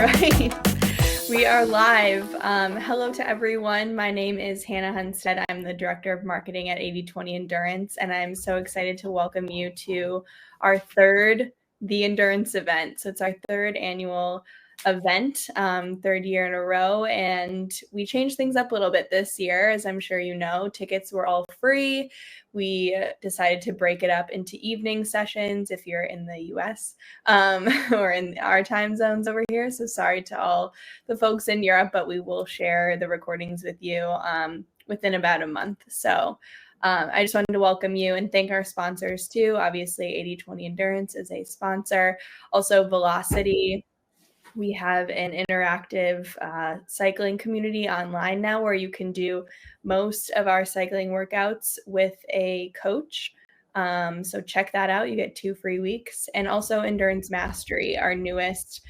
right. We are live. Hello to everyone. My name is Hannah Hunstead. I'm the Director of Marketing at 80/20 Endurance, and I'm so excited to welcome you to our third The Endurance event. So it's our third annual event, third year in a row, and we changed things up a little bit this year. As I'm sure you know, tickets were all free. We decided to break it up into evening sessions if you're in the US or in our time zones over here. So sorry to all the folks in Europe, but we will share the recordings with you within about a month. So I just wanted to welcome you and thank our sponsors too. Obviously, 80/20 Endurance is a sponsor. Also, Velocity. We have an interactive cycling community online now where you can do most of our cycling workouts with a coach. So check that out. You get 2 free weeks. And also Endurance Mastery, our newest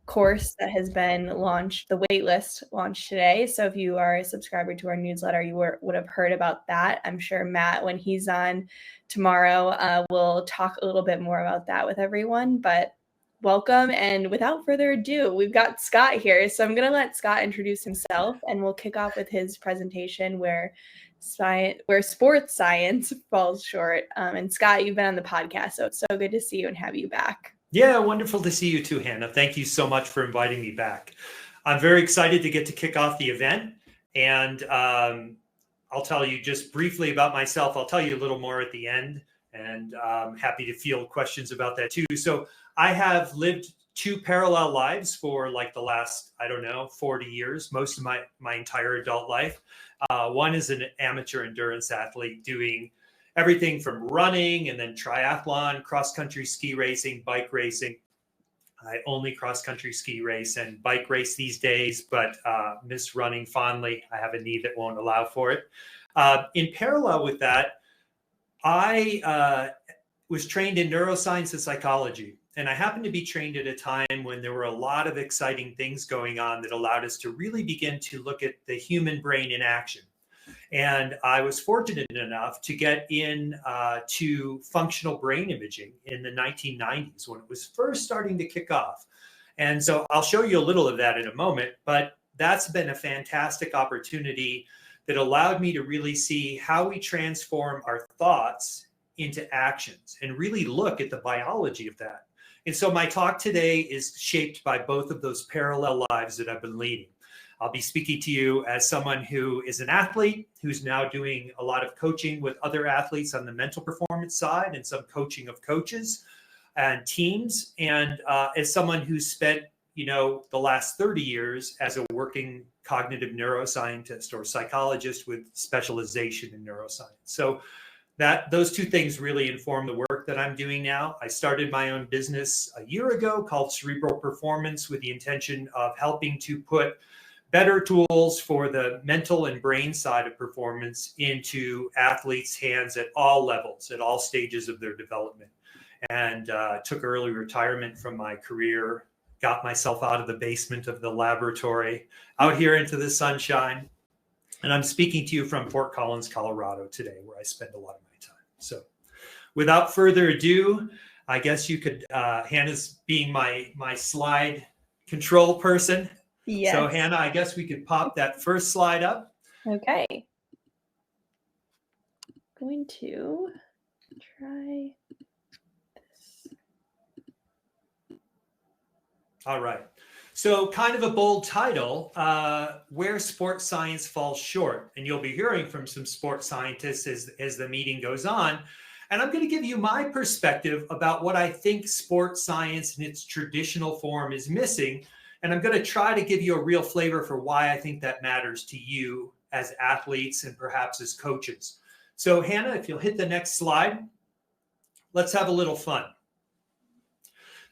course that has been launched, the waitlist launched today. So if you are a subscriber to our newsletter, you would have heard about that. I'm sure Matt, when he's on tomorrow, will talk a little bit more about that with everyone. But welcome. And without further ado, we've got Scott here. So I'm going to let Scott introduce himself and we'll kick off with his presentation where sports science falls short. And Scott, you've been on the podcast, so it's so good to see you and have you back. Yeah, wonderful to see you too, Hannah. Thank you so much for inviting me back. I'm very excited to get to kick off the event. And I'll tell you just briefly about myself. I'll tell you a little more at the end, and I'm happy to field questions about that too. So I have lived 2 parallel lives for like the last, 40 years, most of my entire adult life. One is an amateur endurance athlete doing everything from running and then triathlon, cross-country ski racing, bike racing. I only cross-country ski race and bike race these days, but miss running fondly. I have a knee that won't allow for it. In parallel with that, I was trained in neuroscience and psychology. And I happened to be trained at a time when there were a lot of exciting things going on that allowed us to really begin to look at the human brain in action. And I was fortunate enough to get in to functional brain imaging in the 1990s when it was first starting to kick off. And so I'll show you a little of that in a moment, but that's been a fantastic opportunity that allowed me to really see how we transform our thoughts into actions and really look at the biology of that. And so my talk today is shaped by both of those parallel lives that I've been leading. I'll be speaking to you as someone who is an athlete, who's now doing a lot of coaching with other athletes on the mental performance side and some coaching of coaches and teams. And as someone who's spent, the last 30 years as a working cognitive neuroscientist or psychologist with specialization in neuroscience. So those 2 things really inform the work that I'm doing now. I started my own business a year ago called Cerebral Performance with the intention of helping to put better tools for the mental and brain side of performance into athletes' hands at all levels, at all stages of their development. And took early retirement from my career, got myself out of the basement of the laboratory, out here into the sunshine. And I'm speaking to you from Fort Collins, Colorado today, where I spend a lot of my time. So without further ado, I guess you could, Hannah's being my slide control person. Yes. So Hannah, I guess we could pop that first slide up. Okay. Going to try this. All right. So kind of a bold title, Where Sports Science Falls Short. And you'll be hearing from some sports scientists as the meeting goes on. And I'm going to give you my perspective about what I think sports science in its traditional form is missing. And I'm going to try to give you a real flavor for why I think that matters to you as athletes and perhaps as coaches. So Hannah, if you'll hit the next slide, let's have a little fun.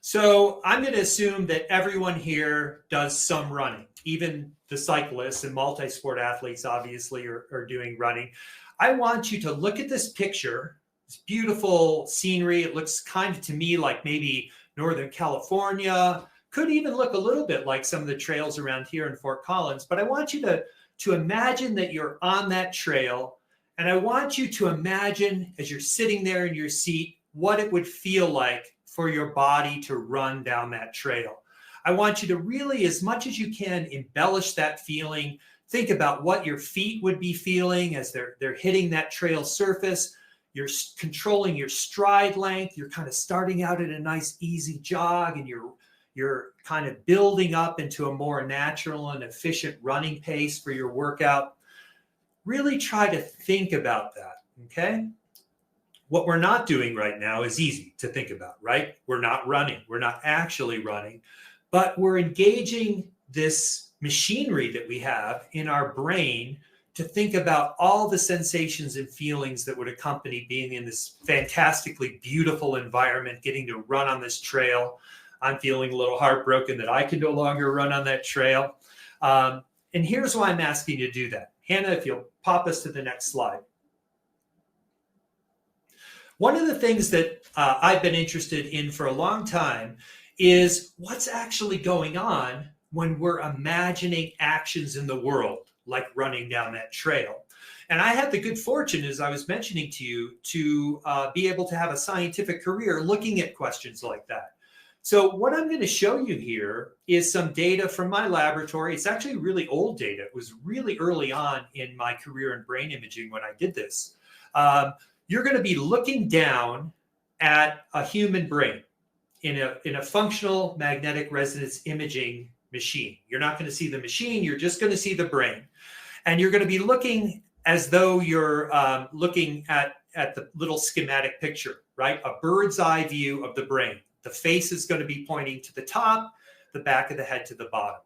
So I'm going to assume that everyone here does some running. Even the cyclists and multi-sport athletes obviously are doing running. I want you to look at this picture, this beautiful scenery. It looks kind of to me like maybe Northern California, could even look a little bit like some of the trails around here in Fort Collins. But I want you to imagine that you're on that trail. And I want you to imagine as you're sitting there in your seat, what it would feel like for your body to run down that trail. I want you to really, as much as you can, embellish that feeling. Think about what your feet would be feeling as they're hitting that trail surface. You're controlling your stride length. You're kind of starting out at a nice easy jog, and you're kind of building up into a more natural and efficient running pace for your workout. Really try to think about that, okay? What we're not doing right now is easy to think about, right? We're not running. We're not actually running, but we're engaging this machinery that we have in our brain to think about all the sensations and feelings that would accompany being in this fantastically beautiful environment, getting to run on this trail. I'm feeling a little heartbroken that I can no longer run on that trail. And here's why I'm asking you to do that. Hannah, if you'll pop us to the next slide. One of the things that I've been interested in for a long time is what's actually going on when we're imagining actions in the world, like running down that trail. And I had the good fortune, as I was mentioning to you, to be able to have a scientific career looking at questions like that. So what I'm going to show you here is some data from my laboratory. It's actually really old data. It was really early on in my career in brain imaging when I did this. You're going to be looking down at a human brain in a functional magnetic resonance imaging machine. You're not going to see the machine. You're just going to see the brain. And you're going to be looking as though you're looking at the little schematic picture, right? A bird's eye view of the brain. The face is going to be pointing to the top, the back of the head to the bottom.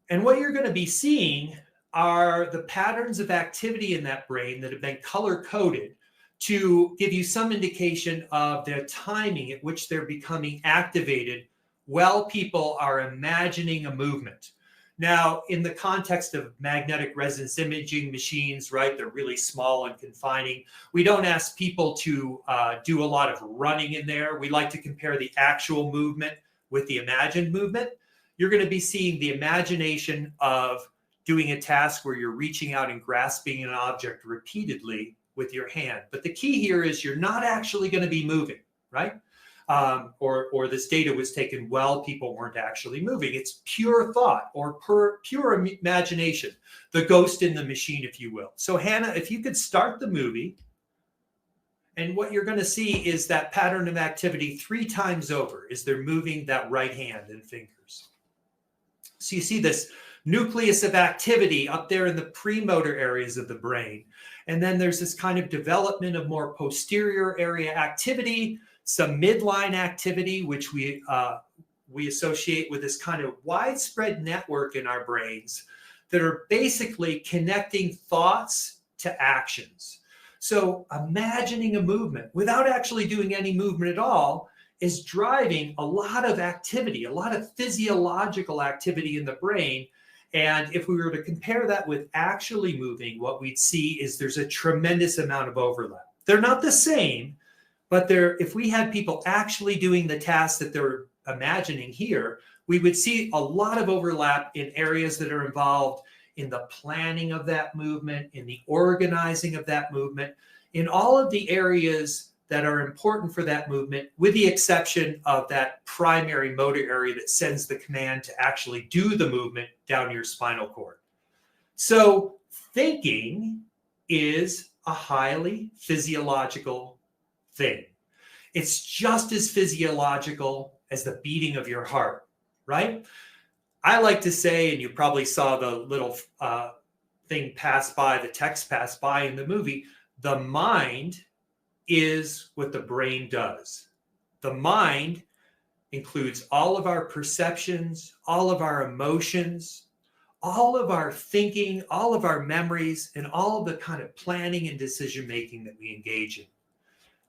And what you're going to be seeing are the patterns of activity in that brain that have been color-coded to give you some indication of the timing at which they're becoming activated while people are imagining a movement. Now, in the context of magnetic resonance imaging machines, right, they're really small and confining. We don't ask people to do a lot of running in there. We like to compare the actual movement with the imagined movement. You're going to be seeing the imagination of doing a task where you're reaching out and grasping an object repeatedly with your hand. But the key here is you're not actually going to be moving, right? Or this data was taken while people weren't actually moving. It's pure thought or pure imagination, the ghost in the machine, if you will. So Hannah, if you could start the movie, and what you're going to see is that pattern of activity 3 times over is they're moving that right hand and fingers. So you see this nucleus of activity up there in the premotor areas of the brain. And then there's this kind of development of more posterior area activity, some midline activity, which we associate with this kind of widespread network in our brains that are basically connecting thoughts to actions. So imagining a movement without actually doing any movement at all is driving a lot of activity, a lot of physiological activity in the brain. And if we were to compare that with actually moving, what we'd see is there's a tremendous amount of overlap. They're not the same, but if we had people actually doing the tasks that they're imagining here, we would see a lot of overlap in areas that are involved in the planning of that movement, in the organizing of that movement, in all of the areas that are important for that movement, with the exception of that primary motor area that sends the command to actually do the movement down your spinal cord. So thinking is a highly physiological thing. It's just as physiological as the beating of your heart, right? I like to say, and you probably saw the little thing pass by, the text pass by in the movie, the mind is what the brain does. The mind includes all of our perceptions, all of our emotions, all of our thinking, all of our memories, and all of the kind of planning and decision making that we engage in.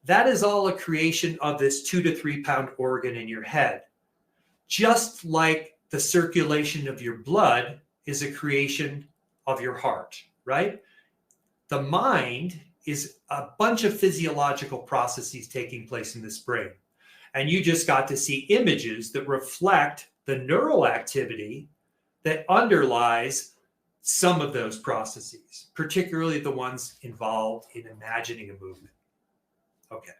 That is all a creation of this 2 to 3 pound organ in your head. Just like the circulation of your blood is a creation of your heart, right? The mind is a bunch of physiological processes taking place in this brain. And you just got to see images that reflect the neural activity that underlies some of those processes, particularly the ones involved in imagining a movement. Okay,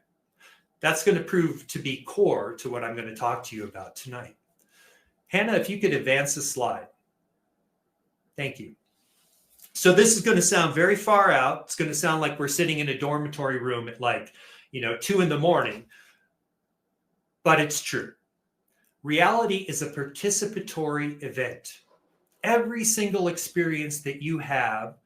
that's going to prove to be core to what I'm going to talk to you about tonight. Hannah, if you could advance the slide. Thank you. So this is going to sound very far out. It's going to sound like we're sitting in a dormitory room at 2 a.m, but it's true. Reality is a participatory event. Every single experience that you have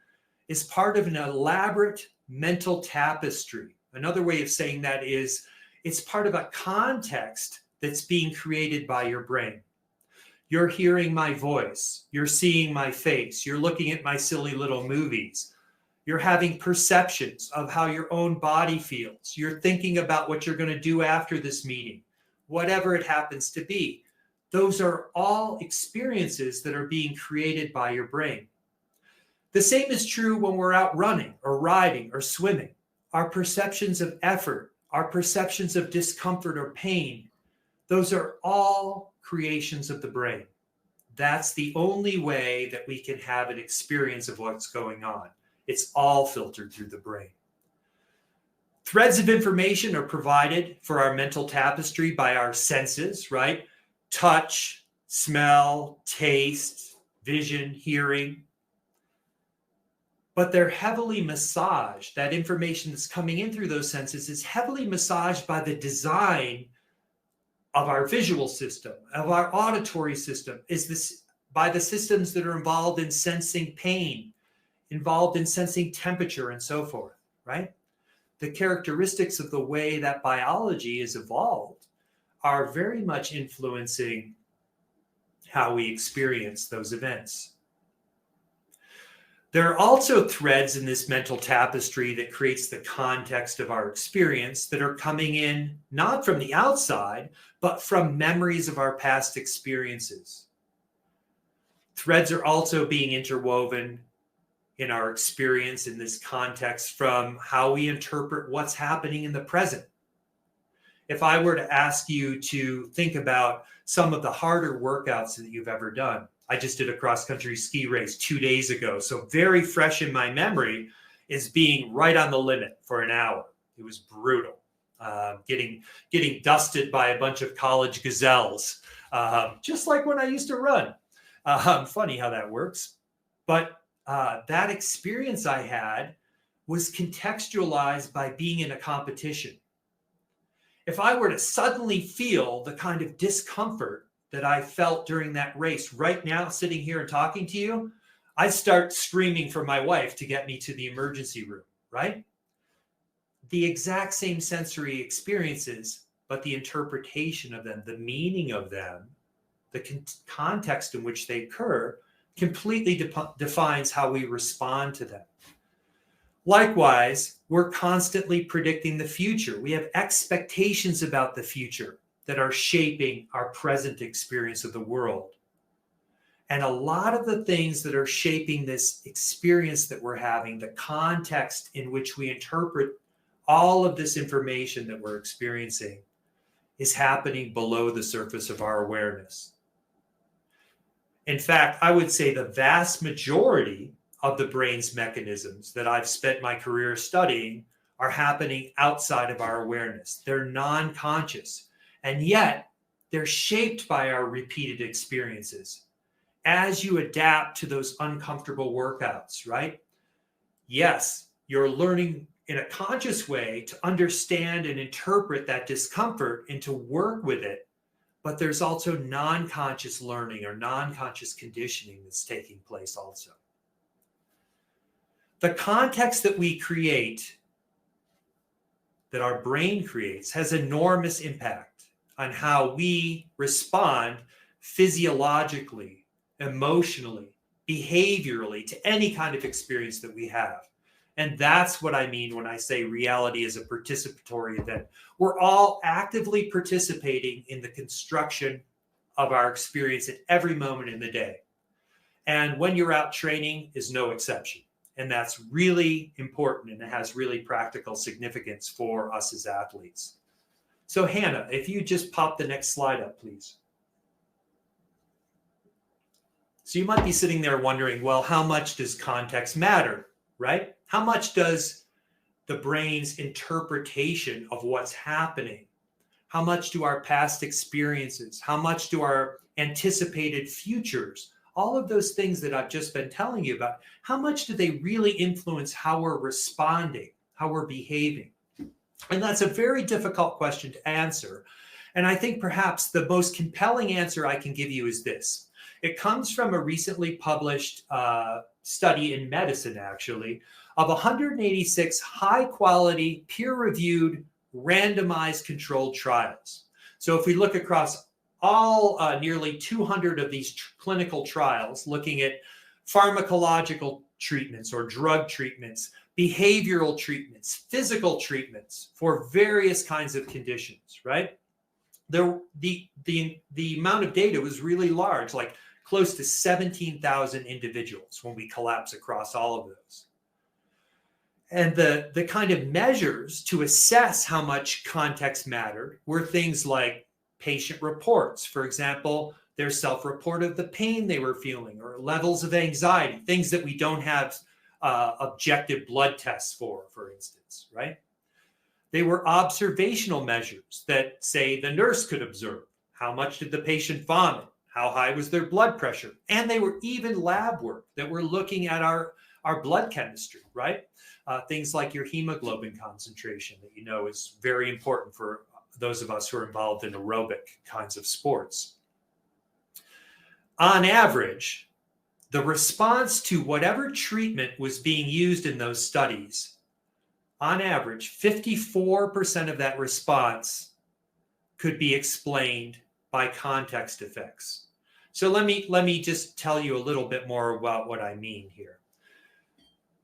is part of an elaborate mental tapestry. Another way of saying that is it's part of a context that's being created by your brain. You're hearing my voice. You're seeing my face. You're looking at my silly little movies. You're having perceptions of how your own body feels. You're thinking about what you're going to do after this meeting, whatever it happens to be. Those are all experiences that are being created by your brain. The same is true when we're out running or riding or swimming. Our perceptions of effort, our perceptions of discomfort or pain, those are all creations of the brain. That's the only way that we can have an experience of what's going on. It's all filtered through the brain. Threads of information are provided for our mental tapestry by our senses, right? Touch, smell, taste, vision, hearing. But they're heavily massaged. That information that's coming in through those senses is heavily massaged by the design of our visual system, of our auditory system, by the systems that are involved in sensing pain, involved in sensing temperature and so forth, right? The characteristics of the way that biology is evolved are very much influencing how we experience those events. There are also threads in this mental tapestry that creates the context of our experience that are coming in not from the outside, but from memories of our past experiences. Threads are also being interwoven in our experience in this context from how we interpret what's happening in the present. If I were to ask you to think about some of the harder workouts that you've ever done, I just did a cross-country ski race 2 days ago, so very fresh in my memory is being right on the limit for an hour. It was brutal. Getting dusted by a bunch of college gazelles, just like when I used to run. Funny how that works. But that experience I had was contextualized by being in a competition. If I were to suddenly feel the kind of discomfort that I felt during that race right now, sitting here and talking to you, I'd start screaming for my wife to get me to the emergency room, right? The exact same sensory experiences, but the interpretation of them, the meaning of them, the context in which they occur completely defines how we respond to them. Likewise, we're constantly predicting the future. We have expectations about the future that are shaping our present experience of the world. And a lot of the things that are shaping this experience that we're having, the context in which we interpret all of this information that we're experiencing, is happening below the surface of our awareness. In fact, I would say the vast majority of the brain's mechanisms that I've spent my career studying are happening outside of our awareness. They're non-conscious, and yet they're shaped by our repeated experiences. As you adapt to those uncomfortable workouts, right? Yes, you're learning in a conscious way to understand and interpret that discomfort and to work with it, but there's also non-conscious learning or non-conscious conditioning that's taking place also. The context that we create, that our brain creates, has enormous impact on how we respond physiologically, emotionally, behaviorally to any kind of experience that we have. And that's what I mean when I say reality is a participatory event. We're all actively participating in the construction of our experience at every moment in the day. And when you're out training is no exception. And that's really important, and it has really practical significance for us as athletes. So Hannah, if you just pop the next slide up, please. So you might be sitting there wondering, well, how much does context matter, right? How much does the brain's interpretation of what's happening How much do our past experiences, how much do our anticipated futures, all of those things that I've just been telling you about, how much do they really influence how we're responding, how we're behaving? And that's a very difficult question to answer. And I think perhaps the most compelling answer I can give you is this. It comes from a recently published study in medicine, actually, of 186 high-quality, peer-reviewed, randomized controlled trials. So if we look across all nearly 200 of these clinical trials, looking at pharmacological treatments or drug treatments, behavioral treatments, physical treatments for various kinds of conditions, right? The amount of data was really large, like close to 17,000 individuals when we collapse across all of those. And the kind of measures to assess how much context mattered were things like patient reports. For example, their self-report of the pain they were feeling, or levels of anxiety, things that we don't have objective blood tests for instance, right? They were observational measures that, say, the nurse could observe. How much did the patient vomit? How high was their blood pressure? And they were even lab work that were looking at our blood chemistry, right? Things like your hemoglobin concentration that you know is very important for those of us who are involved in aerobic kinds of sports. On average, the response to whatever treatment was being used in those studies, on average, 54% of that response could be explained by context effects. So let me just tell you a little bit more about what I mean here.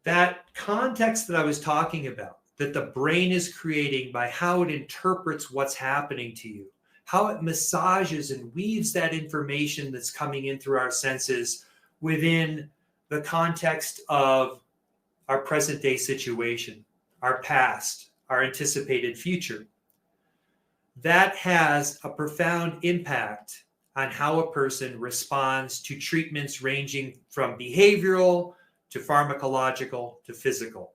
That context that I was talking about, that the brain is creating by how it interprets what's happening to you, how it massages and weaves that information that's coming in through our senses within the context of our present day situation, our past, our anticipated future. That has a profound impact on how a person responds to treatments ranging from behavioral to pharmacological to physical.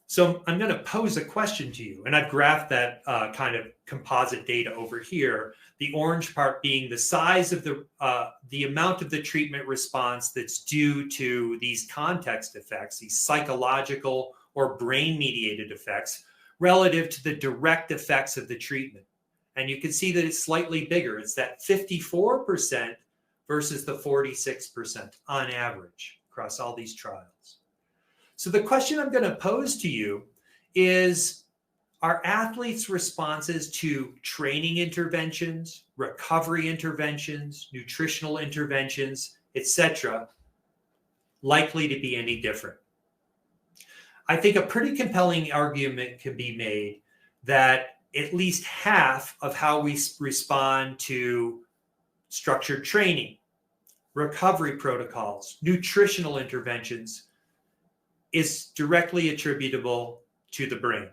So I'm going to pose a question to you, and I've graphed that kind of composite data over here, the orange part being the size of the amount of the treatment response that's due to these context effects, these psychological or brain-mediated effects, relative to the direct effects of the treatment. And you can see that it's slightly bigger. It's that 54% versus the 46% on average across all these trials. So the question I'm going to pose to you is, are athletes' responses to training interventions, recovery interventions, nutritional interventions, etc., likely to be any different? I think a pretty compelling argument can be made that at least half of how we respond to structured training, recovery protocols, nutritional interventions is directly attributable to the brain.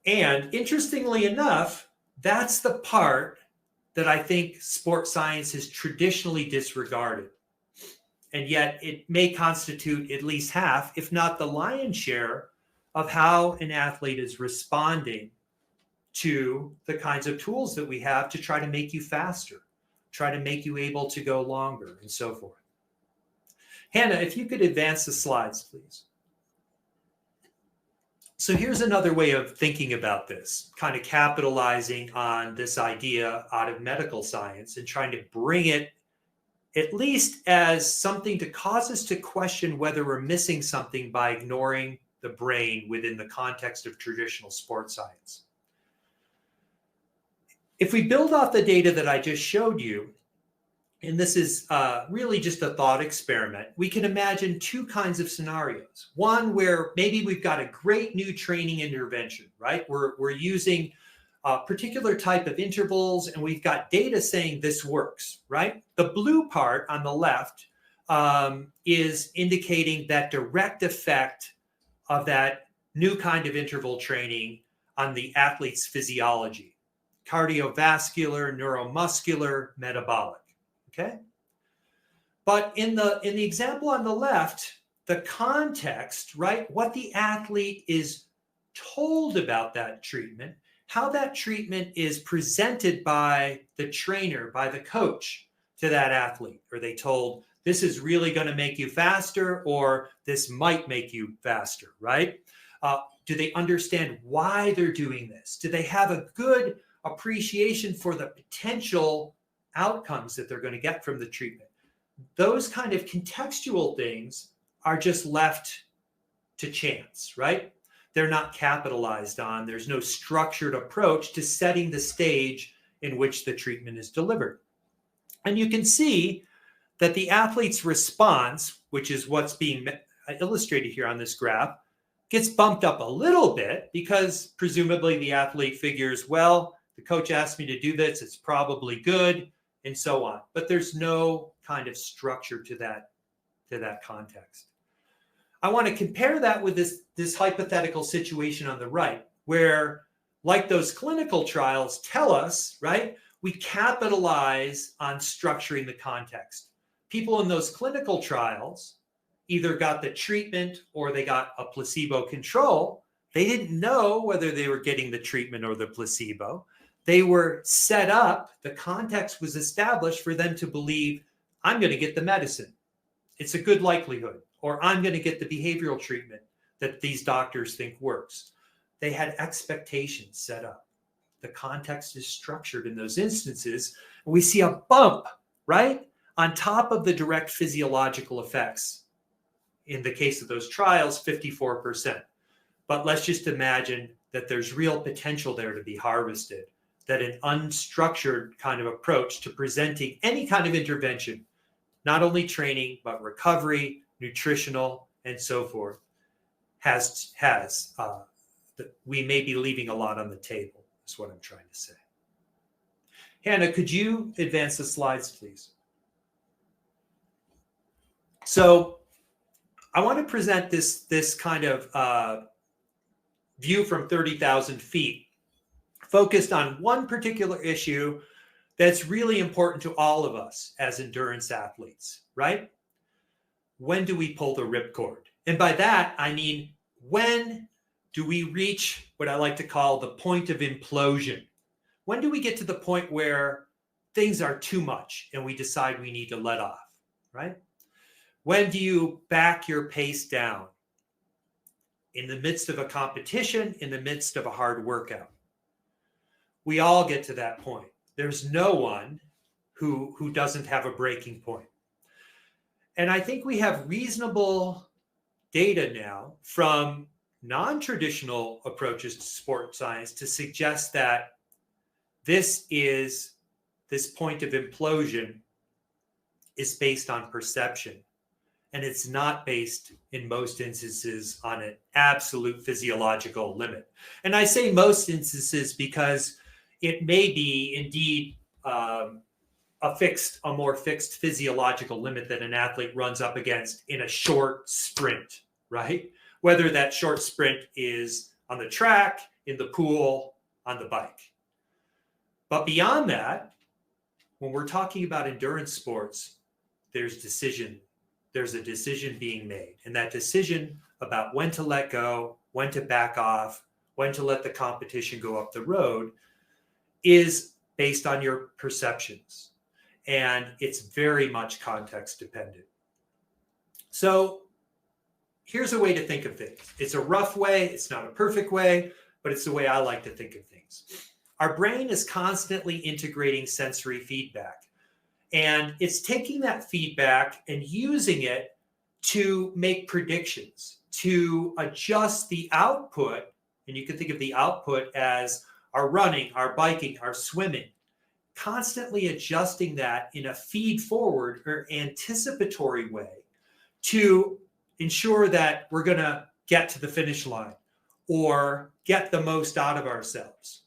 And interestingly enough, that's the part that I think sports science has traditionally disregarded. And yet it may constitute at least half, if not the lion's share, of how an athlete is responding to the kinds of tools that we have to try to make you faster, try to make you able to go longer, and so forth. Hannah, if you could advance the slides, please. So here's another way of thinking about this, kind of capitalizing on this idea out of medical science and trying to bring it at least as something to cause us to question whether we're missing something by ignoring the brain within the context of traditional sports science. If we build off the data that I just showed you, and this is really just a thought experiment, we can imagine two kinds of scenarios. One where maybe we've got a great new training intervention, right? We're using a particular type of intervals, and we've got data saying this works, right? The blue part on the left is indicating that direct effect of that new kind of interval training on the athlete's physiology, cardiovascular, neuromuscular, metabolic. Okay. But in the example on the left, the context, right, what the athlete is told about that treatment, how that treatment is presented by the trainer, by the coach to that athlete. Are they told, this is really going to make you faster, or this might make you faster, right? Do they understand why they're doing this? Do they have a good appreciation for the potential outcomes that they're going to get from the treatment? Those kind of contextual things are just left to chance, right? They're not capitalized on. There's no structured approach to setting the stage in which the treatment is delivered. And you can see that the athlete's response, which is what's being illustrated here on this graph, gets bumped up a little bit because presumably the athlete figures, well, the coach asked me to do this, it's probably good, and so on. But there's no kind of structure to that context. I want to compare that with this hypothetical situation on the right, where, like those clinical trials tell us, right, we capitalize on structuring the context. People in those clinical trials either got the treatment or they got a placebo control. They didn't know whether they were getting the treatment or the placebo. They were set up, the context was established for them to believe, I'm going to get the medicine. It's a good likelihood. Or I'm going to get the behavioral treatment that these doctors think works. They had expectations set up. The context is structured in those instances. And we see a bump, right, on top of the direct physiological effects. In the case of those trials, 54%. But let's just imagine that there's real potential there to be harvested, that an unstructured kind of approach to presenting any kind of intervention, not only training, but recovery, nutritional, and so forth, we may be leaving a lot on the table, is what I'm trying to say. Hannah, could you advance the slides, please? So I want to present this kind of view from 30,000 feet, focused on one particular issue that's really important to all of us as endurance athletes, right? When do we pull the ripcord? And by that, I mean, when do we reach what I like to call the point of implosion? When do we get to the point where things are too much and we decide we need to let off, right? When do you back your pace down? In the midst of a competition, in the midst of a hard workout. We all get to that point. There's no one who doesn't have a breaking point. And I think we have reasonable data now from non-traditional approaches to sports science to suggest that this point of implosion is based on perception. And it's not based, in most instances, on an absolute physiological limit. And I say most instances because it may be indeed a more fixed physiological limit that an athlete runs up against in a short sprint, right? Whether that short sprint is on the track, in the pool, on the bike. But beyond that, when we're talking about endurance sports, there's a decision being made. And that decision about when to let go, when to back off, when to let the competition go up the road is based on your perceptions. And it's very much context dependent. So here's a way to think of things. It's a rough way. It's not a perfect way, but it's the way I like to think of things. Our brain is constantly integrating sensory feedback. And it's taking that feedback and using it to make predictions, to adjust the output. And you can think of the output as our running, our biking, our swimming, constantly adjusting that in a feed forward or anticipatory way to ensure that we're going to get to the finish line or get the most out of ourselves.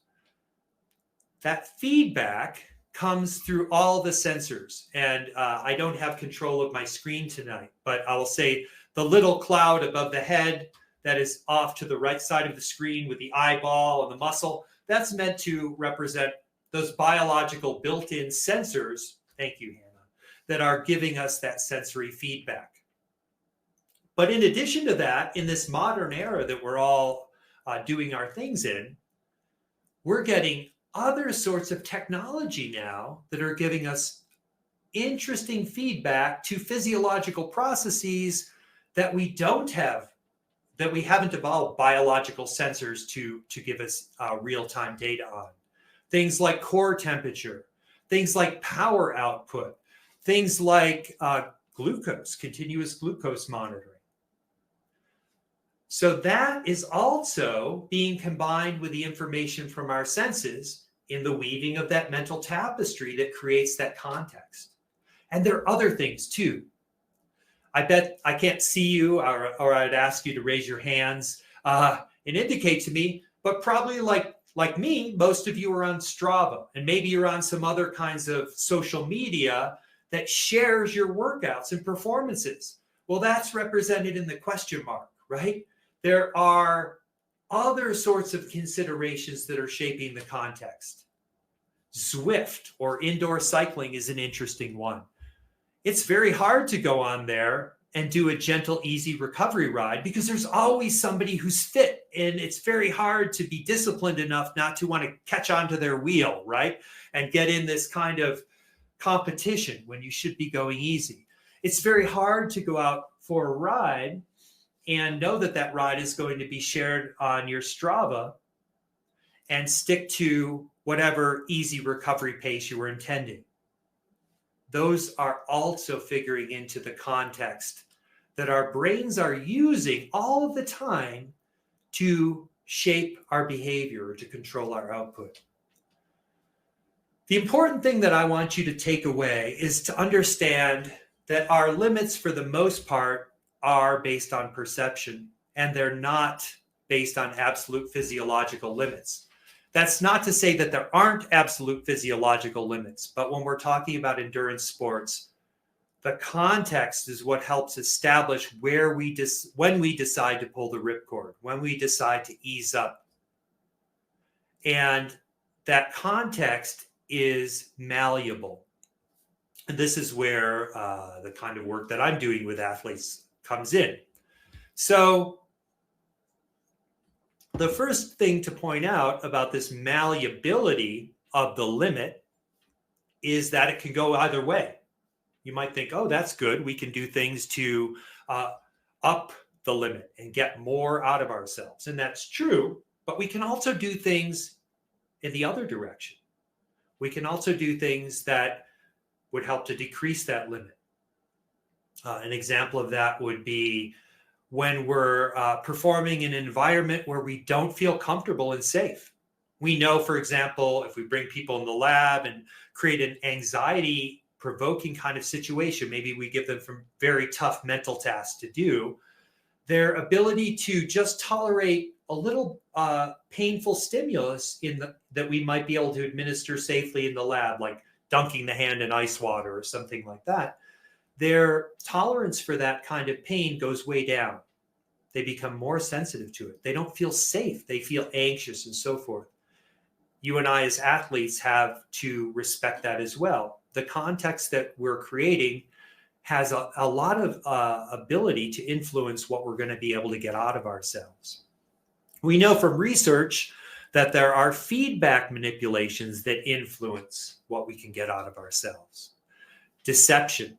That feedback comes through all the sensors. And I don't have control of my screen tonight, but I will say the little cloud above the head that is off to the right side of the screen with the eyeball and the muscle, that's meant to represent those biological built-in sensors, thank you, Hannah, that are giving us that sensory feedback. But in addition to that, in this modern era that we're all doing our things in, we're getting other sorts of technology now that are giving us interesting feedback to physiological processes that we don't have, that we haven't evolved biological sensors to give us real-time data on. Things like core temperature, things like power output, things like glucose, continuous glucose monitoring. So that is also being combined with the information from our senses in the weaving of that mental tapestry that creates that context. And there are other things too. I bet I can't see you, or I'd ask you to raise your hands and indicate to me, but probably like me, most of you are on Strava, and maybe you're on some other kinds of social media that shares your workouts and performances. Well, that's represented in the question mark, right? There are other sorts of considerations that are shaping the context. Zwift, or indoor cycling, is an interesting one. It's very hard to go on there and do a gentle, easy recovery ride because there's always somebody who's fit, and it's very hard to be disciplined enough not to want to catch onto their wheel, right? And get in this kind of competition when you should be going easy. It's very hard to go out for a ride and know that that ride is going to be shared on your Strava and stick to whatever easy recovery pace you were intending. Those are also figuring into the context that our brains are using all of the time to shape our behavior or to control our output. The important thing that I want you to take away is to understand that our limits, for the most part, are based on perception, and they're not based on absolute physiological limits. That's not to say that there aren't absolute physiological limits, but when we're talking about endurance sports, the context is what helps establish when we decide to pull the ripcord, when we decide to ease up. And that context is malleable. And this is where the kind of work that I'm doing with athletes comes in. So the first thing to point out about this malleability of the limit is that it can go either way. You might think, oh, that's good. We can do things to up the limit and get more out of ourselves. And that's true, but we can also do things in the other direction. We can also do things that would help to decrease that limit. An example of that would be when we're performing in an environment where we don't feel comfortable and safe. We know, for example, if we bring people in the lab and create an anxiety-provoking kind of situation, maybe we give them some very tough mental tasks to do, their ability to just tolerate a little painful stimulus that we might be able to administer safely in the lab, like dunking the hand in ice water or something like that, their tolerance for that kind of pain goes way down. They become more sensitive to it. They don't feel safe. They feel anxious and so forth. You and I as athletes have to respect that as well. The context that we're creating has a lot of ability to influence what we're going to be able to get out of ourselves. We know from research that there are feedback manipulations that influence what we can get out of ourselves. Deception.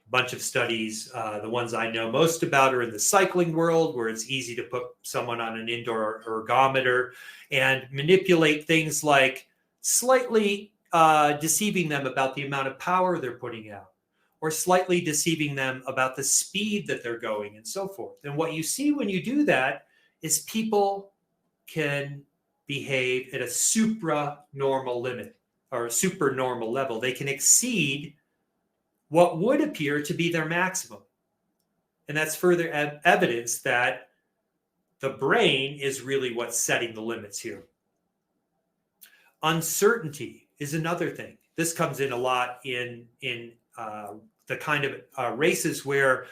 Bunch of studies, the ones I know most about are in the cycling world, where it's easy to put someone on an indoor ergometer and manipulate things like slightly deceiving them about the amount of power they're putting out, or slightly deceiving them about the speed that they're going and so forth. And what you see when you do that is people can behave at a supranormal limit or a supernormal level. They can exceed what would appear to be their maximum. And that's further evidence that the brain is really what's setting the limits here. Uncertainty is another thing. This comes in a lot in the kind of races where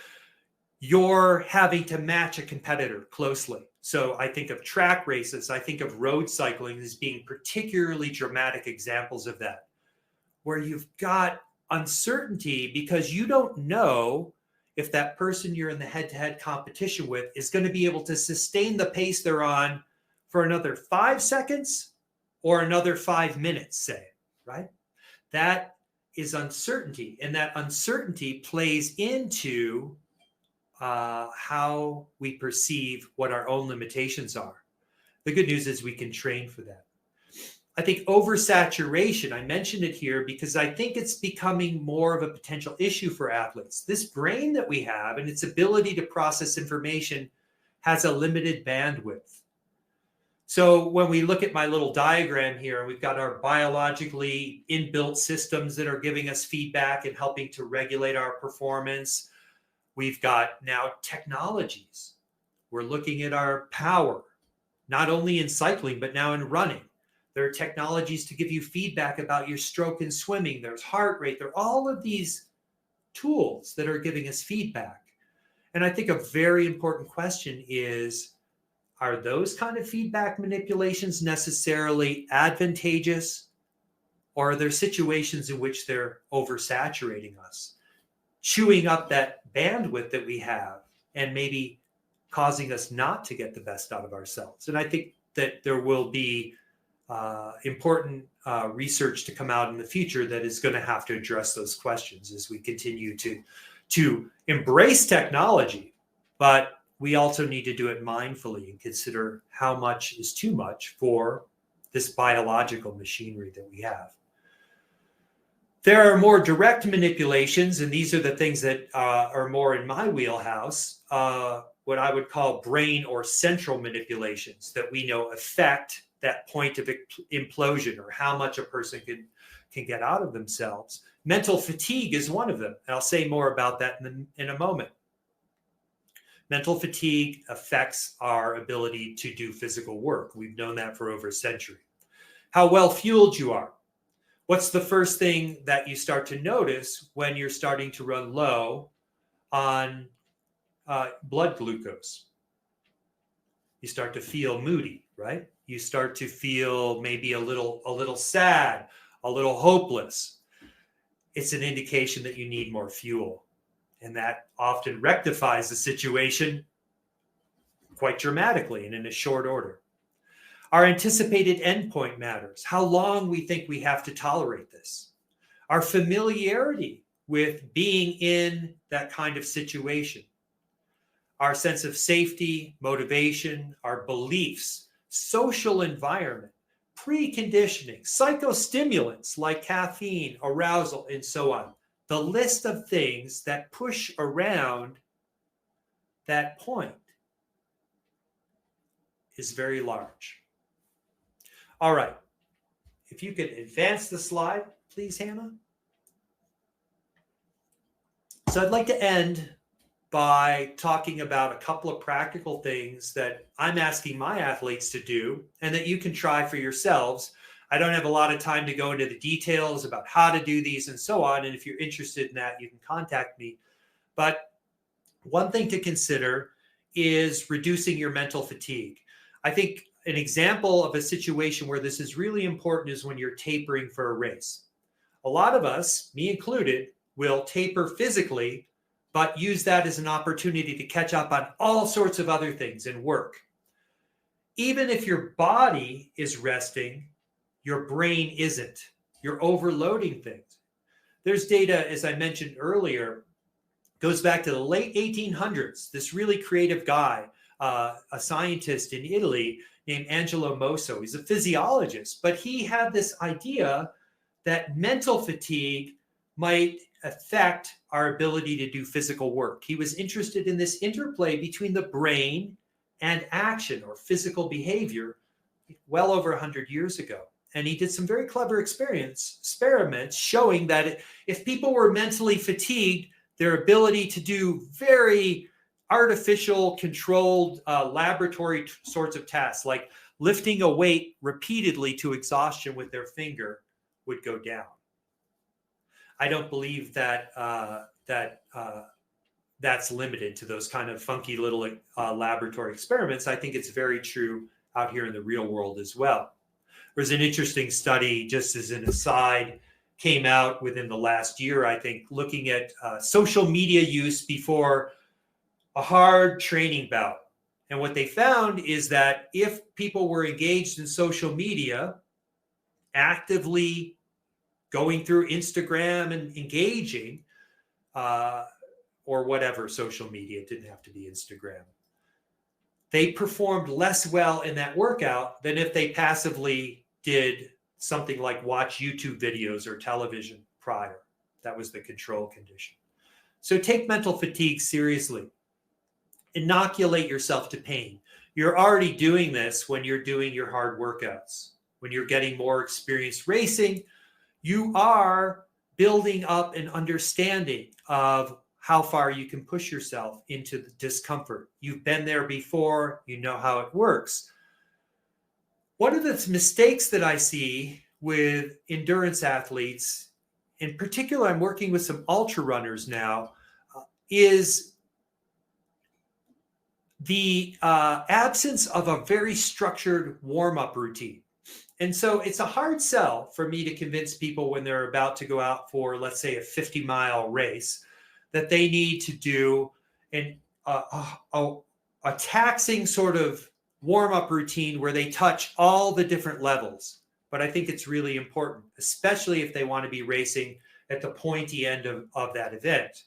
you're having to match a competitor closely. So I think of track races, I think of road cycling as being particularly dramatic examples of that, where you've got uncertainty because you don't know if that person you're in the head-to-head competition with is going to be able to sustain the pace they're on for another 5 seconds or another 5 minutes, say, right? That is uncertainty, and that uncertainty plays into how we perceive what our own limitations are. The good news is we can train for that. I think oversaturation, I mentioned it here because I think it's becoming more of a potential issue for athletes. This brain that we have and its ability to process information has a limited bandwidth. So when we look at my little diagram here, we've got our biologically inbuilt systems that are giving us feedback and helping to regulate our performance. We've got now technologies. We're looking at our power, not only in cycling, but now in running. There are technologies to give you feedback about your stroke in swimming. There's heart rate. There are all of these tools that are giving us feedback. And I think a very important question is, are those kind of feedback manipulations necessarily advantageous? Or are there situations in which they're oversaturating us, chewing up that bandwidth that we have and maybe causing us not to get the best out of ourselves? And I think that there will be important research to come out in the future that is going to have to address those questions as we continue to embrace technology, but we also need to do it mindfully and consider how much is too much for this biological machinery that we have. There are more direct manipulations, and these are the things that are more in my wheelhouse, what I would call brain or central manipulations that we know affect that point of implosion or how much a person can get out of themselves. Mental fatigue is one of them, and I'll say more about that in a moment. Mental fatigue affects our ability to do physical work. We've known that for over a century. How well fueled you are. What's the first thing that you start to notice when you're starting to run low on blood glucose? You start to feel moody, right? You start to feel maybe a little sad, a little hopeless. It's an indication that you need more fuel. And that often rectifies the situation quite dramatically and in a short order. Our anticipated endpoint matters. How long we think we have to tolerate this. Our familiarity with being in that kind of situation. Our sense of safety, motivation, our beliefs, social environment, preconditioning, psychostimulants like caffeine, arousal, and so on. The list of things that push around that point is very large. All right. If you could advance the slide, please, Hannah. So I'd like to end by talking about a couple of practical things that I'm asking my athletes to do and that you can try for yourselves. I don't have a lot of time to go into the details about how to do these and so on. And if you're interested in that, you can contact me. But one thing to consider is reducing your mental fatigue. I think an example of a situation where this is really important is when you're tapering for a race. A lot of us, me included, will taper physically, but use that as an opportunity to catch up on all sorts of other things and work. Even if your body is resting, your brain isn't. You're overloading things. There's data, as I mentioned earlier, goes back to the late 1800s. This really creative guy, a scientist in Italy named Angelo Mosso. He's a physiologist, but he had this idea that mental fatigue might affect our ability to do physical work. He was interested in this interplay between the brain and action or physical behavior well over 100 years ago. And he did some very clever experiments showing that if people were mentally fatigued, their ability to do very artificial, controlled laboratory sorts of tasks, like lifting a weight repeatedly to exhaustion with their finger, would go down. I don't believe that that's limited to those kind of funky little laboratory experiments. I think it's very true out here in the real world as well. There's an interesting study, just as an aside, came out within the last year, I think, looking at social media use before a hard training bout. And what they found is that if people were engaged in social media, actively going through Instagram and engaging, or whatever social media, it didn't have to be Instagram, they performed less well in that workout than if they passively did something like watch YouTube videos or television prior. That was the control condition. So take mental fatigue seriously. Inoculate yourself to pain. You're already doing this when you're doing your hard workouts. When you're getting more experience racing, you are building up an understanding of how far you can push yourself into the discomfort. You've been there before, you know how it works. One of the mistakes that I see with endurance athletes, in particular, I'm working with some ultra runners now, is the absence of a very structured warm-up routine. And so it's a hard sell for me to convince people when they're about to go out for, let's say, a 50-mile race, that they need to do a taxing sort of warm-up routine where they touch all the different levels. But I think it's really important, especially if they want to be racing at the pointy end of that event.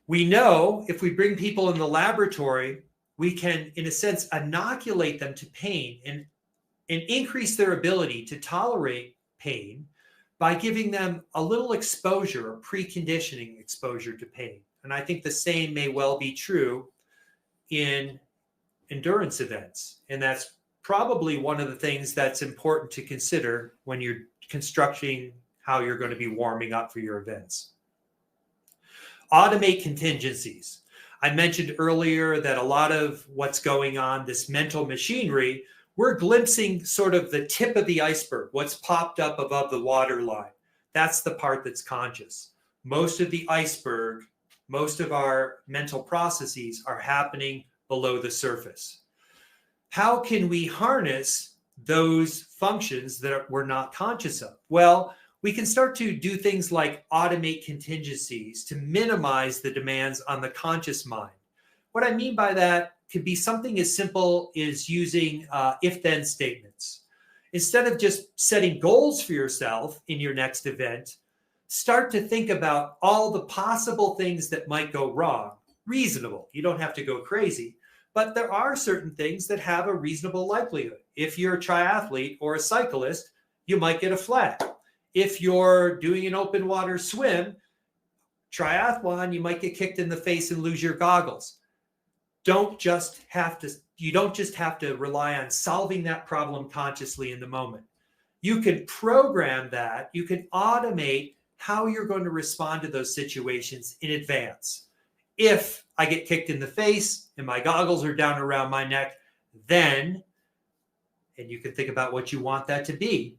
We know if we bring people in the laboratory, we can, in a sense, inoculate them to pain and increase their ability to tolerate pain by giving them a little exposure, a preconditioning exposure to pain. And I think the same may well be true in endurance events. And that's probably one of the things that's important to consider when you're constructing how you're going to be warming up for your events. Automate contingencies. I mentioned earlier that a lot of what's going on, this mental machinery, we're glimpsing sort of the tip of the iceberg, what's popped up above the waterline. That's the part that's conscious. Most of the iceberg, most of our mental processes are happening below the surface. How can we harness those functions that we're not conscious of? Well, we can start to do things like automate contingencies to minimize the demands on the conscious mind. What I mean by that could be something as simple as using if-then statements. Instead of just setting goals for yourself in your next event, start to think about all the possible things that might go wrong. Reasonable. You don't have to go crazy. But there are certain things that have a reasonable likelihood. If you're a triathlete or a cyclist, you might get a flat. If you're doing an open water swim, triathlon, you might get kicked in the face and lose your goggles. You don't just have to rely on solving that problem consciously in the moment. You can program that. You can automate how you're going to respond to those situations in advance. If I get kicked in the face and my goggles are down around my neck, then, and you can think about what you want that to be.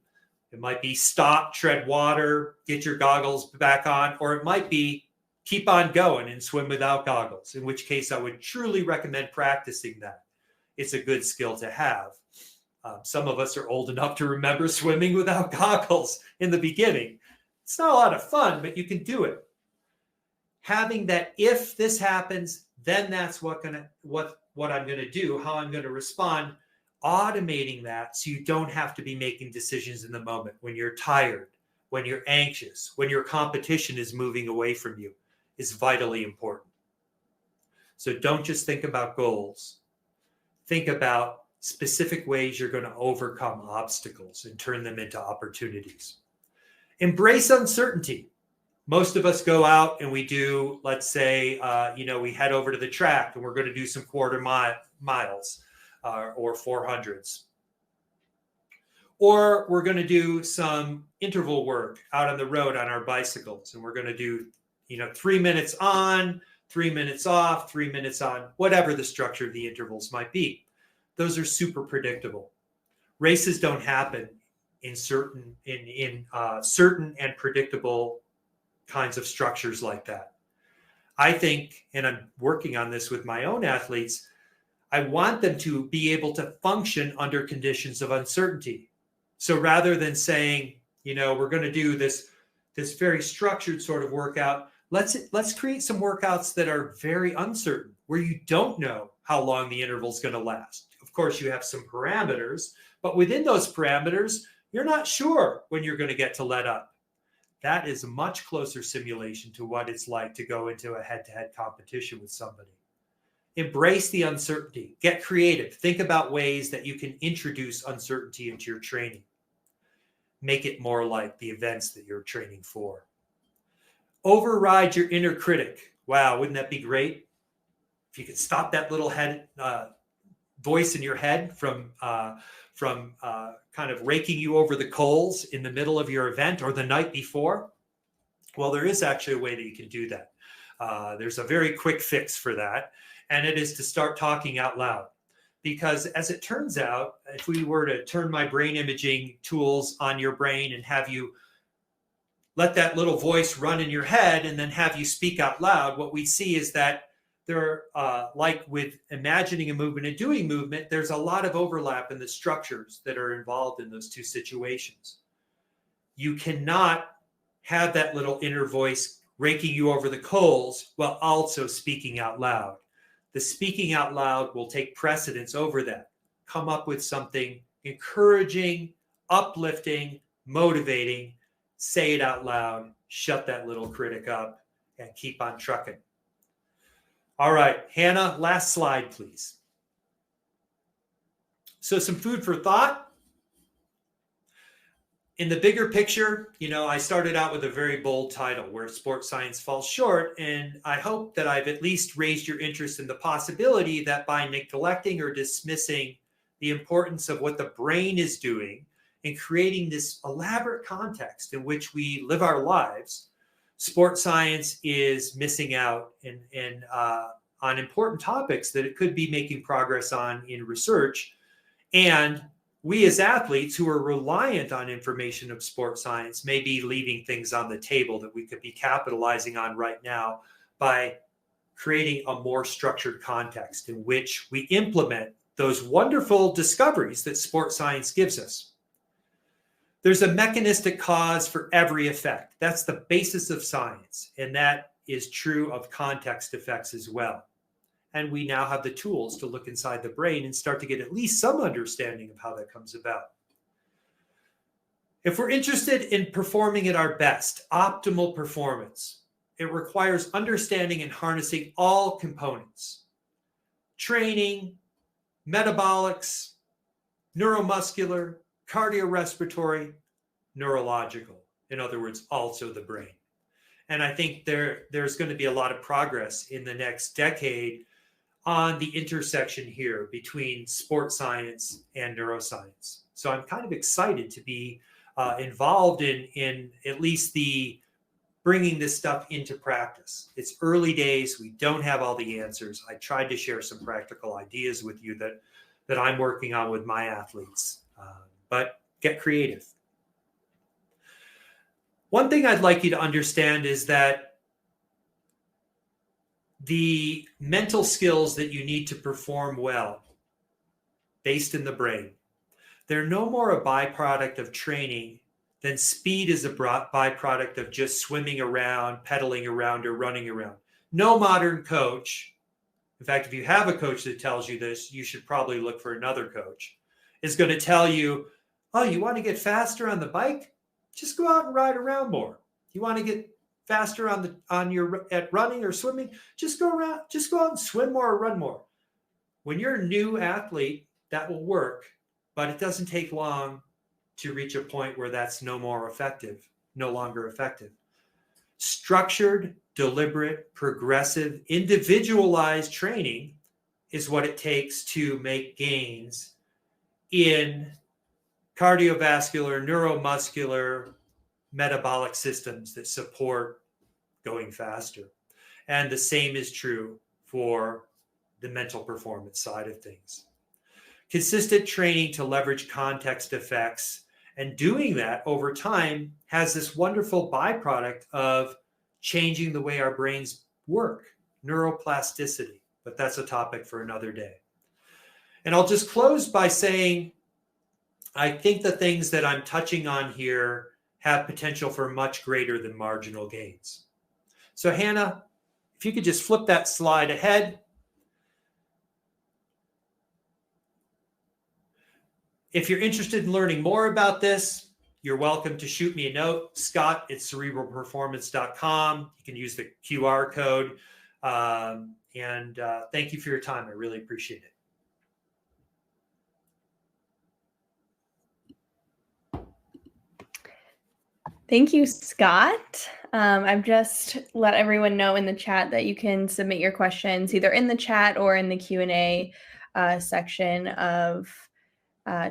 It might be stop, tread water, get your goggles back on, or it might be keep on going and swim without goggles, in which case I would truly recommend practicing that. It's a good skill to have. Some of us are old enough to remember swimming without goggles in the beginning. It's not a lot of fun, but you can do it. Having that, if this happens, then that's what I'm going to do, how I'm going to respond. Automating that so you don't have to be making decisions in the moment when you're tired, when you're anxious, when your competition is moving away from you is vitally important. So don't just think about goals. Think about specific ways you're going to overcome obstacles and turn them into opportunities. Embrace uncertainty. Most of us go out and we do, let's say, we head over to the track and we're going to do some quarter miles. Or 400s. Or we're going to do some interval work out on the road on our bicycles. And we're going to do, 3 minutes on, 3 minutes off, 3 minutes on, whatever the structure of the intervals might be. Those are super predictable. Races don't happen in certain and predictable kinds of structures like that. I think, and I'm working on this with my own athletes, I want them to be able to function under conditions of uncertainty. So rather than saying, we're going to do this very structured sort of workout, let's create some workouts that are very uncertain, where you don't know how long the interval is going to last. Of course, you have some parameters, but within those parameters, you're not sure when you're going to get to let up. That is a much closer simulation to what it's like to go into a head-to-head competition with somebody. Embrace the uncertainty. Get creative. Think about ways that you can introduce uncertainty into your training. Make it more like the events that you're training for. Override your inner critic. Wow, wouldn't that be great? If you could stop that little voice in your head from kind of raking you over the coals in the middle of your event or the night before. Well, there is actually a way that you can do that. There's a very quick fix for that, and it is to start talking out loud. Because as it turns out, if we were to turn my brain imaging tools on your brain and have you let that little voice run in your head and then have you speak out loud, what we see is that there, like with imagining a movement and doing movement, there's a lot of overlap in the structures that are involved in those two situations. You cannot have that little inner voice raking you over the coals while also speaking out loud. The speaking out loud will take precedence over that. Come up with something encouraging, uplifting, motivating, say it out loud, shut that little critic up, and keep on trucking. All right, Hannah, last slide, please. So some food for thought. In the bigger picture, I started out with a very bold title, Where Sports Science Falls Short, and I hope that I've at least raised your interest in the possibility that by neglecting or dismissing the importance of what the brain is doing and creating this elaborate context in which we live our lives, sports science is missing out on important topics that it could be making progress on in research. And we as athletes who are reliant on information of sports science may be leaving things on the table that we could be capitalizing on right now by creating a more structured context in which we implement those wonderful discoveries that sports science gives us. There's a mechanistic cause for every effect. That's the basis of science, and that is true of context effects as well. And we now have the tools to look inside the brain and start to get at least some understanding of how that comes about. If we're interested in performing at our best, optimal performance, it requires understanding and harnessing all components: training, metabolics, neuromuscular, cardiorespiratory, neurological. In other words, also the brain. And I think there's going to be a lot of progress in the next decade on the intersection here between sports science and neuroscience. So I'm kind of excited to be involved in at least the bringing this stuff into practice. It's early days. We don't have all the answers. I tried to share some practical ideas with you that I'm working on with my athletes, but get creative. One thing I'd like you to understand is that the mental skills that you need to perform well, based in the brain, they're no more a byproduct of training than speed is a byproduct of just swimming around, pedaling around, or running around. No modern coach, in fact, if you have a coach that tells you this, you should probably look for another coach, is going to tell you, oh, you want to get faster on the bike? Just go out and ride around more. You want to get faster at running or swimming? Just go out and swim more or run more. When you're a new athlete, that will work, but it doesn't take long to reach a point where that's no longer effective. Structured, deliberate, progressive, individualized training is what it takes to make gains in cardiovascular, neuromuscular, metabolic systems that support going faster. And the same is true for the mental performance side of things. Consistent training to leverage context effects, and doing that over time has this wonderful byproduct of changing the way our brains work, neuroplasticity. But that's a topic for another day. And I'll just close by saying, I think the things that I'm touching on here have potential for much greater than marginal gains. So Hannah, if you could just flip that slide ahead. If you're interested in learning more about this, you're welcome to shoot me a note, scott@cerebralperformance.com. You can use the QR code. Thank you for your time. I really appreciate it. Thank you, Scott. I've just let everyone know in the chat that you can submit your questions either in the chat or in the Q&A section of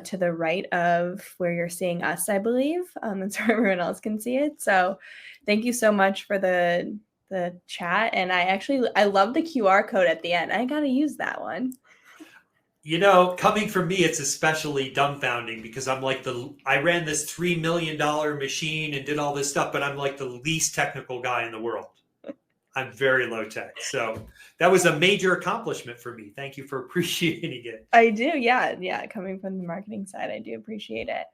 to the right of where you're seeing us, I believe. That's where everyone else can see it. So thank you so much for the chat. And I love the QR code at the end. I got to use that one. You know, coming from me, it's especially dumbfounding because I ran this $3 million machine and did all this stuff, but I'm like the least technical guy in the world. I'm very low tech. So that was a major accomplishment for me. Thank you for appreciating it. I do. Yeah. Coming from the marketing side, I do appreciate it.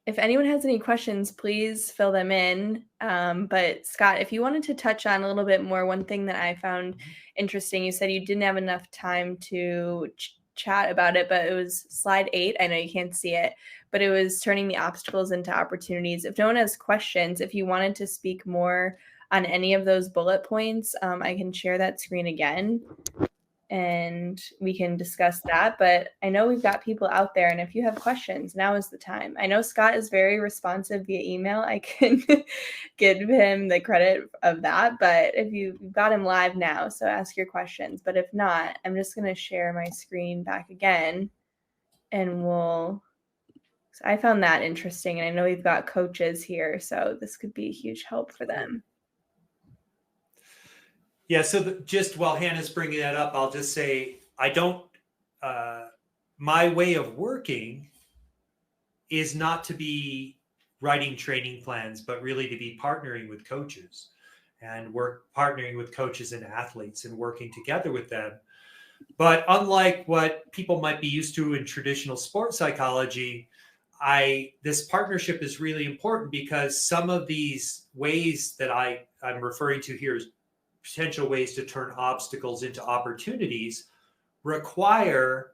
If anyone has any questions, please fill them in. But Scott, if you wanted to touch on a little bit more, one thing that I found interesting, you said you didn't have enough time to chat about it, but it was slide 8. I know you can't see it, but it was turning the obstacles into opportunities. If no one has questions, if you wanted to speak more on any of those bullet points, I can share that screen again and we can discuss that. But I know we've got people out there, and if you have questions, now is the time. I know Scott is very responsive via email. I can give him the credit of that, but if you've got him live now, so ask your questions. But if not, I'm just going to share my screen back again, and so I found that interesting, and I know we've got coaches here, so this could be a huge help for them. Yeah, so just while Hannah's bringing that up, I'll just say my way of working is not to be writing training plans, but really to be partnering with coaches and partnering with coaches and athletes and working together with them. But unlike what people might be used to in traditional sports psychology, this partnership is really important because some of these ways that I'm referring to here is potential ways to turn obstacles into opportunities require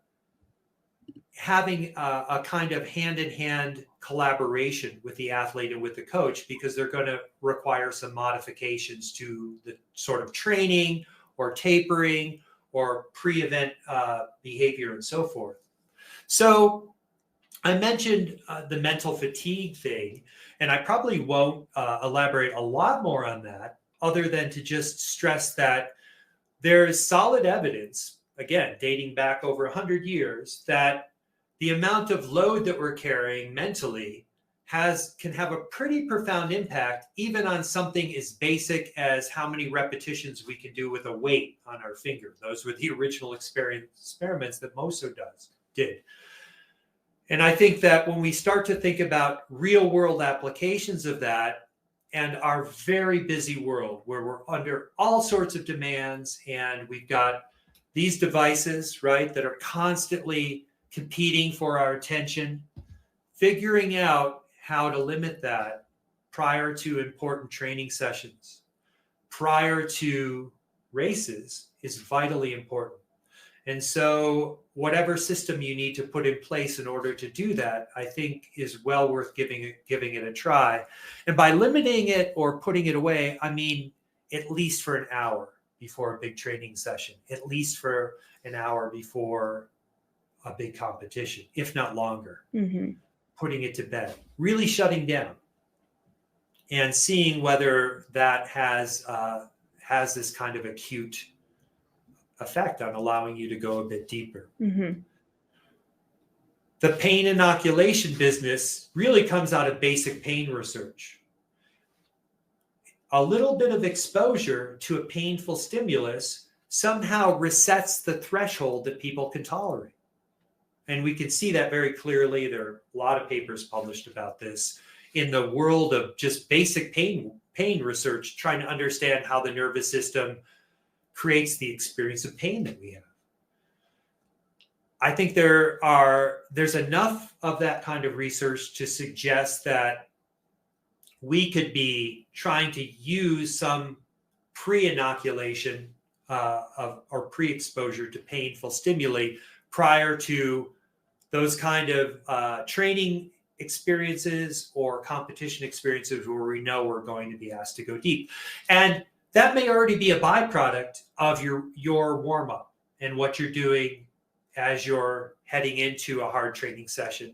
having a kind of hand-in-hand collaboration with the athlete and with the coach, because they're going to require some modifications to the sort of training or tapering or pre-event behavior and so forth. So I mentioned the mental fatigue thing, and I probably won't elaborate a lot more on that, other than to just stress that there is solid evidence, again, dating back over 100 years, that the amount of load that we're carrying mentally can have a pretty profound impact, even on something as basic as how many repetitions we can do with a weight on our finger. Those were the original experiments that Mosso did. And I think that when we start to think about real world applications of that, and our very busy world where we're under all sorts of demands, and we've got these devices, right, that are constantly competing for our attention, figuring out how to limit that prior to important training sessions, prior to races, is vitally important. And so whatever system you need to put in place in order to do that, I think is well worth giving it a try. And by limiting it or putting it away, I mean at least for an hour before a big training session, at least for an hour before a big competition, if not longer. Mm-hmm. Putting it to bed, really shutting down and seeing whether that has this kind of acute effect on allowing you to go a bit deeper. Mm-hmm. The pain inoculation business really comes out of basic pain research. A little bit of exposure to a painful stimulus somehow resets the threshold that people can tolerate. And we can see that very clearly. There are a lot of papers published about this in the world of just basic pain research, trying to understand how the nervous system creates the experience of pain that we have. I think there's enough of that kind of research to suggest that we could be trying to use some pre-inoculation or pre-exposure to painful stimuli prior to those kind of training experiences or competition experiences where we know we're going to be asked to go deep. And that may already be a byproduct of your warm-up and what you're doing as you're heading into a hard training session.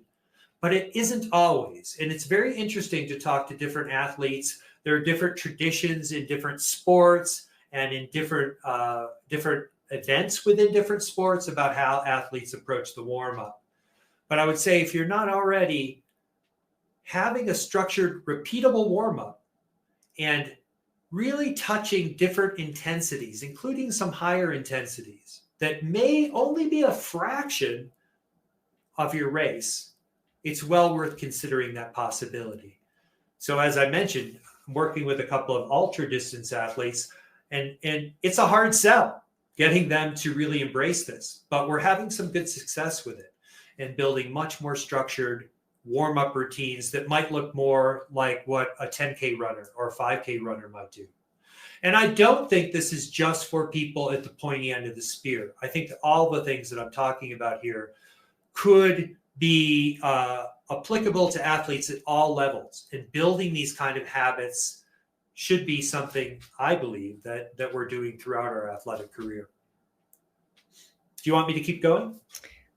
But it isn't always. And it's very interesting to talk to different athletes. There are different traditions in different sports and in different events within different sports about how athletes approach the warm-up. But I would say if you're not already having a structured, repeatable warm-up and really touching different intensities, including some higher intensities that may only be a fraction of your race, it's well worth considering that possibility. So as I mentioned, I'm working with a couple of ultra distance athletes, and it's a hard sell getting them to really embrace this, but we're having some good success with it and building much more structured warm-up routines that might look more like what a 10K runner or a 5K runner might do. And I don't think this is just for people at the pointy end of the spear. I think that all the things that I'm talking about here could be applicable to athletes at all levels. And building these kind of habits should be something, I believe, that we're doing throughout our athletic career. Do you want me to keep going?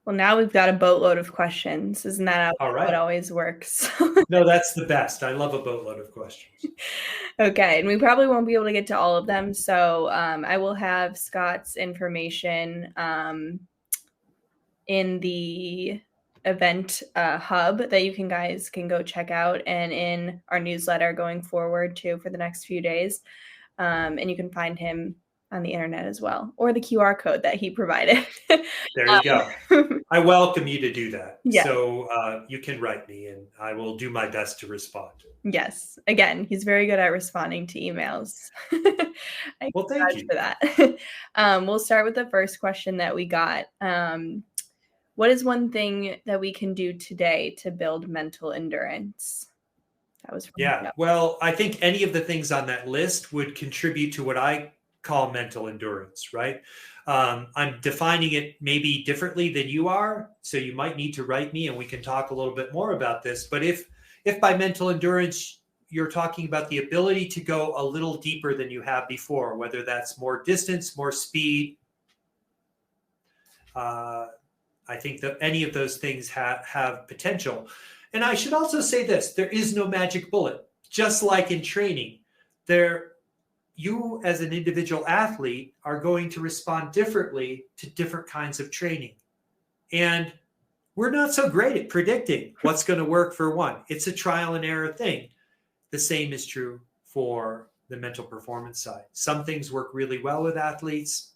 Well, now we've got a boatload of questions. Isn't that how it always works? No, that's the best. I love a boatload of questions. Okay, and we probably won't be able to get to all of them. So I will have Scott's information in the event hub that you guys can go check out, and in our newsletter going forward too for the next few days. And you can find him on the internet as well, or the QR code that he provided. There you go. I welcome you to do that. Yeah. So you can write me and I will do my best to respond. Yes. Again, he's very good at responding to emails. Well, thank you for that. We'll start with the first question that we got. What is one thing that we can do today to build mental endurance? That was well, I think any of the things on that list would contribute to what I call mental endurance, right? I'm defining it maybe differently than you are, so you might need to write me and we can talk a little bit more about this. But if by mental endurance you're talking about the ability to go a little deeper than you have before, whether that's more distance, more speed, I think that any of those things have potential. And I should also say this, there is no magic bullet. Just like in training, you as an individual athlete are going to respond differently to different kinds of training. And we're not so great at predicting what's going to work for one. It's a trial and error thing. The same is true for the mental performance side. Some things work really well with athletes.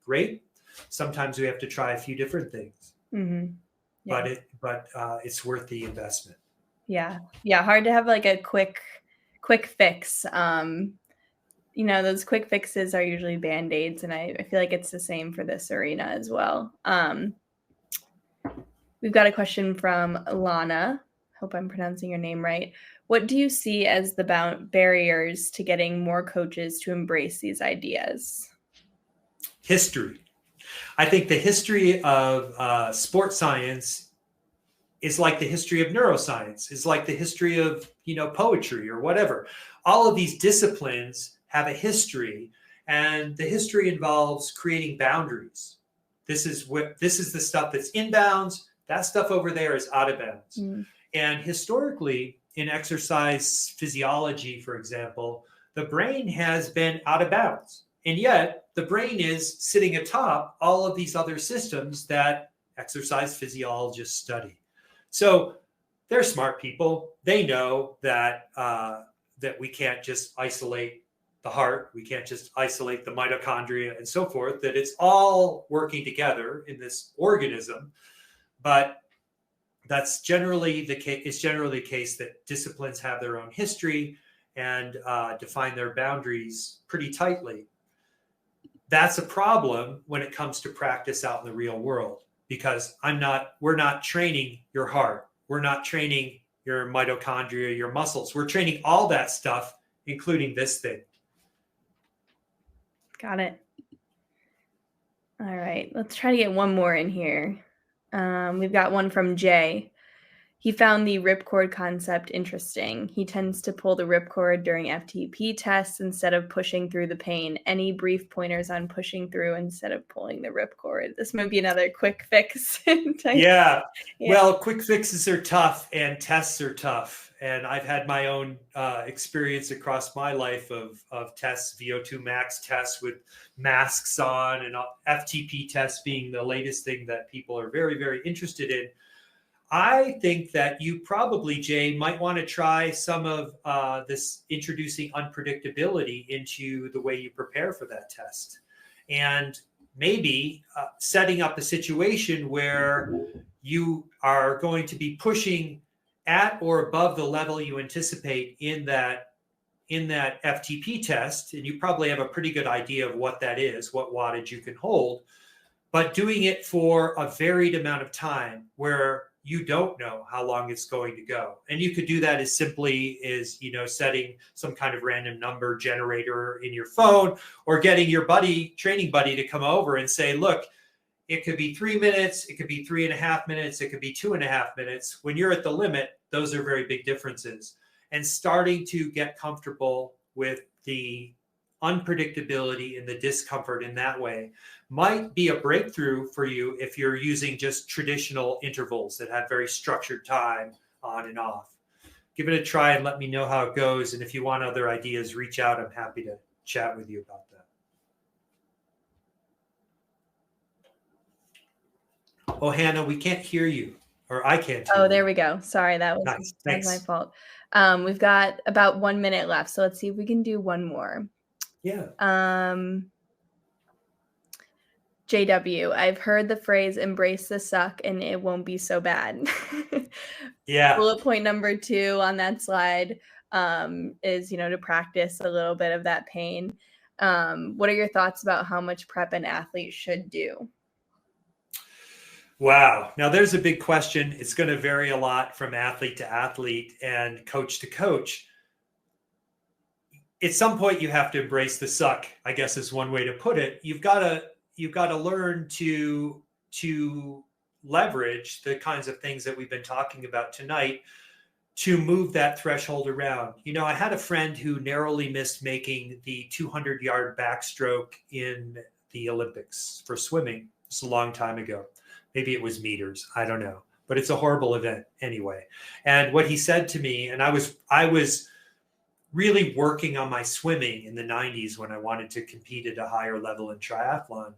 Great. Sometimes we have to try a few different things. Mm-hmm. Yeah. But it's worth the investment. Yeah. Hard to have like a quick fix. Those quick fixes are usually Band-Aids, and I feel like it's the same for this arena as well. We've got a question from Lana. Hope I'm pronouncing your name right. What do you see as the barriers to getting more coaches to embrace these ideas? History. I think the history of sports science is like the history of neuroscience, is like the history of, poetry or whatever. All of these disciplines have a history, and the history involves creating boundaries. This is the stuff that's in bounds. That stuff over there is out of bounds. Mm. And historically, in exercise physiology, for example, the brain has been out of bounds. And yet the brain is sitting atop all of these other systems that exercise physiologists study. So they're smart people. They know that we can't just isolate the heart. We can't just isolate the mitochondria and so forth, that it's all working together in this organism. But that's generally the case. It's generally the case that disciplines have their own history and define their boundaries pretty tightly. That's a problem when it comes to practice out in the real world, because we're not training your heart. We're not training your mitochondria, your muscles. We're training all that stuff, including this thing. Got it. All right, let's try to get one more in here. We've got one from Jay. He found the ripcord concept interesting. He tends to pull the ripcord during FTP tests instead of pushing through the pain. Any brief pointers on pushing through instead of pulling the ripcord? This might be another quick fix. Yeah. Well, quick fixes are tough and tests are tough. And I've had my own experience across my life of tests, VO2 max tests with masks on, and FTP tests being the latest thing that people are very, very interested in. I think that you probably, Jay, might want to try some of this introducing unpredictability into the way you prepare for that test. And maybe setting up a situation where you are going to be pushing at or above the level you anticipate in that FTP test. And you probably have a pretty good idea of what that is, what wattage you can hold, but doing it for a varied amount of time where you don't know how long it's going to go. And you could do that as simply as, setting some kind of random number generator in your phone, or getting your training buddy to come over and say, look, it could be 3 minutes, it could be 3.5 minutes, it could be 2.5 minutes. When you're at the limit, those are very big differences. And starting to get comfortable with the unpredictability and the discomfort in that way might be a breakthrough for you if you're using just traditional intervals that have very structured time on and off. Give it a try and let me know how it goes. And if you want other ideas, reach out. I'm happy to chat with you about that. Oh, Hannah, we can't hear you, or I can't hear you. There we go. Sorry, that was, nice. That was my fault. We've got about 1 minute left, so let's see if we can do one more. Yeah. JW, I've heard the phrase embrace the suck and it won't be so bad. Yeah. Bullet point number 2 on that slide is, to practice a little bit of that pain. What are your thoughts about how much prep an athlete should do? Wow. Now there's a big question. It's going to vary a lot from athlete to athlete and coach to coach. At some point you have to embrace the suck, I guess is one way to put it. You've got to learn to leverage the kinds of things that we've been talking about tonight to move that threshold around. I had a friend who narrowly missed making the 200-yard backstroke in the Olympics for swimming. It's a long time ago. Maybe it was meters. I don't know. But it's a horrible event anyway. And what he said to me, and I was really working on my swimming in the 90s when I wanted to compete at a higher level in triathlon.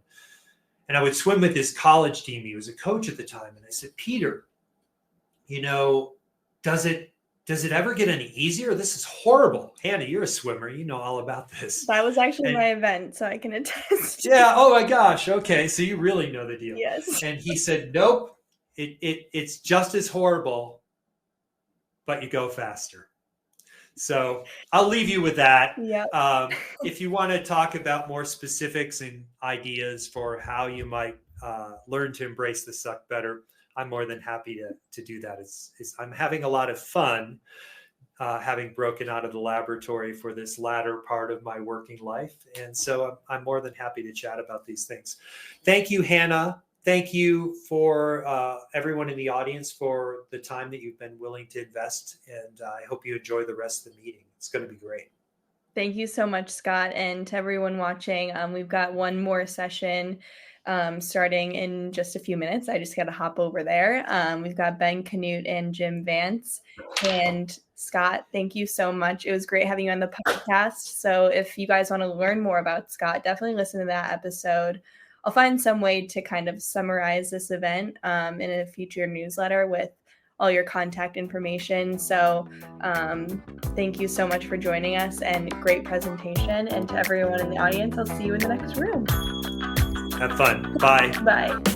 And I would swim with his college team. He was a coach at the time. And I said, Peter, does it ever get any easier? This is horrible. Hannah, you're a swimmer. You know all about this. That was actually my event, so I can attest. Yeah. Oh my gosh. Okay. So you really know the deal. Yes. And he said, nope, it's just as horrible, but you go faster. So I'll leave you with that. Yep. If you want to talk about more specifics and ideas for how you might learn to embrace the suck better, I'm more than happy to do that. I'm having a lot of fun having broken out of the laboratory for this latter part of my working life. And so I'm more than happy to chat about these things. Thank you, Hannah. Thank you for everyone in the audience for the time that you've been willing to invest. And I hope you enjoy the rest of the meeting. It's going to be great. Thank you so much, Scott. And to everyone watching, we've got one more session starting in just a few minutes. I just got to hop over there. We've got Ben Canute and Jim Vance. And Scott, thank you so much. It was great having you on the podcast. So if you guys want to learn more about Scott, definitely listen to that episode. I'll find some way to kind of summarize this event in a future newsletter with all your contact information. So thank you so much for joining us, and great presentation. And to everyone in the audience, I'll see you in the next room. Have fun. Bye. Bye.